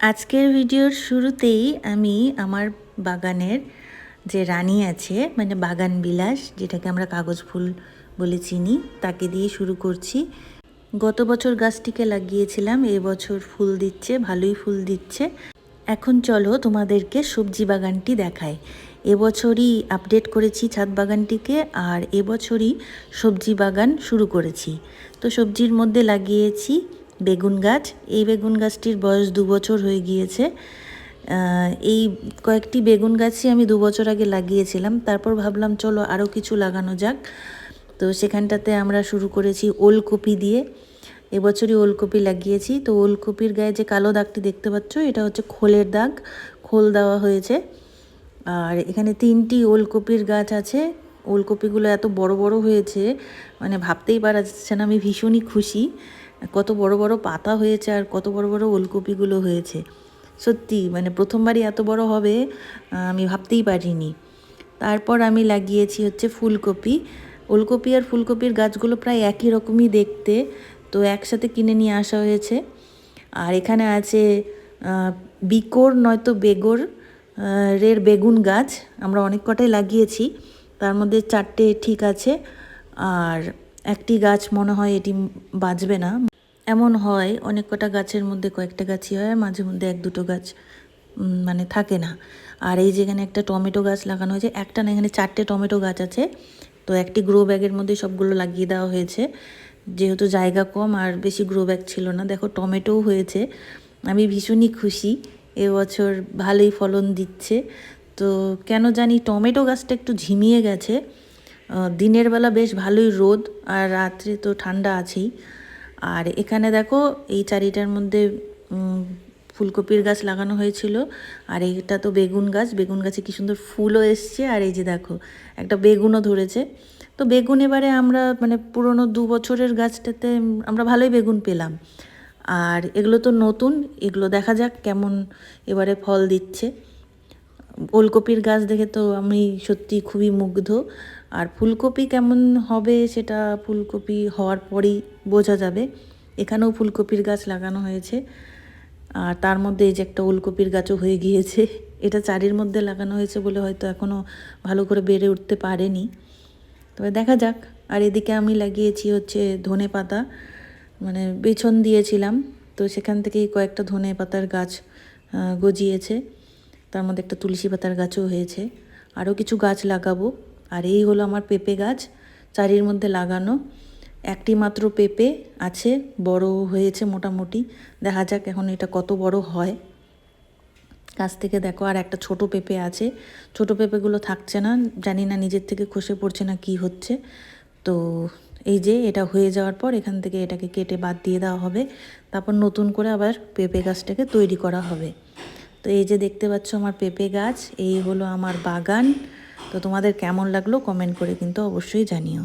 আজকের ভিডিওর শুরুতেই আমি আমার বাগানের যে রানী আছে মানে বাগান বিলাস, যেটাকে আমরা কাগজ ফুল বলে চিনি, তাকে দিয়ে শুরু করছি। গত বছর গাছটিকে লাগিয়েছিলাম, এবছর ফুল দিচ্ছে, ভালোই ফুল দিচ্ছে। এখন চলো তোমাদেরকে সবজি বাগানটি দেখাই। এবছরই আপডেট করেছি ছাদ বাগানটিকে, আর এবছরই সবজি বাগান শুরু করেছি। তো সবজির মধ্যে লাগিয়েছি বেগুন গাছ। এই বেগুন গাছটির বয়স 2 বছর হয়ে গিয়েছে। এই কয়েকটি বেগুন গাছই আমি 2 বছর আগে লাগিয়েছিলাম। তারপর ভাবলাম চলো আরও কিছু লাগানো যাক। তো সেখানটাতে আমরা শুরু করেছি ওলকপি দিয়ে। এবছরই ওলকপি লাগিয়েছি। তো ওলকপির গায়ে যে কালো দাগটি দেখতে পাচ্ছ, এটা হচ্ছে খোলের দাগ, খোল দেওয়া হয়েছে। আর এখানে 3টি ওলকপির গাছ আছে। ওলকপিগুলো এত বড় বড় হয়েছে, মানে ভাবতেই পারা যাচ্ছে না। আমি ভীষণই খুশি, কত বড় বড় পাতা হয়েছে আর কত বড় বড় ওলকপিগুলো হয়েছে। সত্যি মানে প্রথমবারই এত বড় হবে আমি ভাবতেই পারিনি। তারপর আমি লাগিয়েছি হচ্ছে ফুলকপি। ওলকপি আর ফুলকপির গাছগুলো প্রায় একই রকমই দেখতে, তো একসাথে কিনে নিয়ে আসা হয়েছে। আর এখানে আছে বিকোর নয়তো বেগর রের বেগুন গাছ। আমরা অনেক কটাই লাগিয়েছি, তার মধ্যে 4টে ঠিক আছে, আর একটি গাছ মনে হয় এটি বাঁচবে না। এমন হয় অনেক কটা গাছের মধ্যে কয়েকটা গাছই হয়, আর মাঝে মধ্যে 1-2টো গাছ মানে থাকে না। আর এই যেখানে একটা টমেটো গাছ লাগানো হয়েছে, একটা না, এখানে 4টে টমেটো গাছ আছে। তো একটি গ্রো ব্যাগের মধ্যে সবগুলো লাগিয়ে দেওয়া হয়েছে, যেহেতু জায়গা কম আর বেশি গ্রো ব্যাগ ছিল না। দেখো টমেটোও হয়েছে, আমি ভীষণই খুশি। এবছর ভালোই ফলন দিচ্ছে। তো কেন জানি টমেটো গাছটা একটু ঝিমিয়ে গেছে। দিনের বেলা বেশ ভালোই রোদ, আর রাত্রে তো ঠান্ডা আছেই। আর এখানে দেখো এই চারিটার মধ্যে ফুলকপির গাছ লাগানো হয়েছিল, আর এটা তো বেগুন গাছ। বেগুন গাছে কি সুন্দর ফুলও এসছে, আর এই যে দেখো একটা বেগুনও ধরেছে। তো বেগুন এবারে আমরা মানে পুরনো 2 বছরের গাছটাতে আমরা ভালোই বেগুন পেলাম। আর এগুলো তো নতুন, এগুলো দেখা যাক কেমন এবারে ফল দিচ্ছে। ওলকপির গাছ দেখে তো আমি সত্যি খুবই মুগ্ধ। আর ফুলকপি কেমন হবে সেটা ফুলকপি হওয়ার পরেই বোঝা যাবে। এখানেও ফুলকপির গাছ লাগানো হয়েছে, আর তার মধ্যে এই যে একটা ওলকপির গাছও হয়ে গিয়েছে। এটা চারির মধ্যে লাগানো হয়েছে বলে হয়তো এখনও ভালো করে বেড়ে উঠতে পারেনি, তবে দেখা যাক। আর এদিকে আমি লাগিয়েছি হচ্ছে ধনে পাতা, মানে বেছন দিয়েছিলাম, তো সেখান থেকেই কয়েকটা ধনে পাতার গাছ গজিয়েছে। তার মধ্যে একটা তুলসী পাতার গাছও হয়েছে। আরও কিছু গাছ লাগাবো। আর এই হলো আমার পেঁপে গাছ, চারির মধ্যে লাগানো। একটি মাত্র পেঁপে আছে, বড় হয়েছে মোটামুটি। দেখা যাক এখন এটা কত বড় হয়। গাছ থেকে দেখো আর একটা ছোট পেঁপে আছে। ছোট পেঁপেগুলো থাকছে না, জানি না নিজের থেকে খসে পড়ছে না কি হচ্ছে। তো এই যে এটা হয়ে যাওয়ার পর এখান থেকে এটাকে কেটে বাদ দিয়ে দেওয়া হবে, তারপর নতুন করে আবার পেঁপে গাছটাকে তৈরি করা হবে। তো এই যে দেখতে পাচ্ছ আমার পেঁপে গাছ, এই হলো আমার বাগান। তো তোমাদের কেমন লাগলো কমেন্ট করে কিন্তু অবশ্যই জানিও।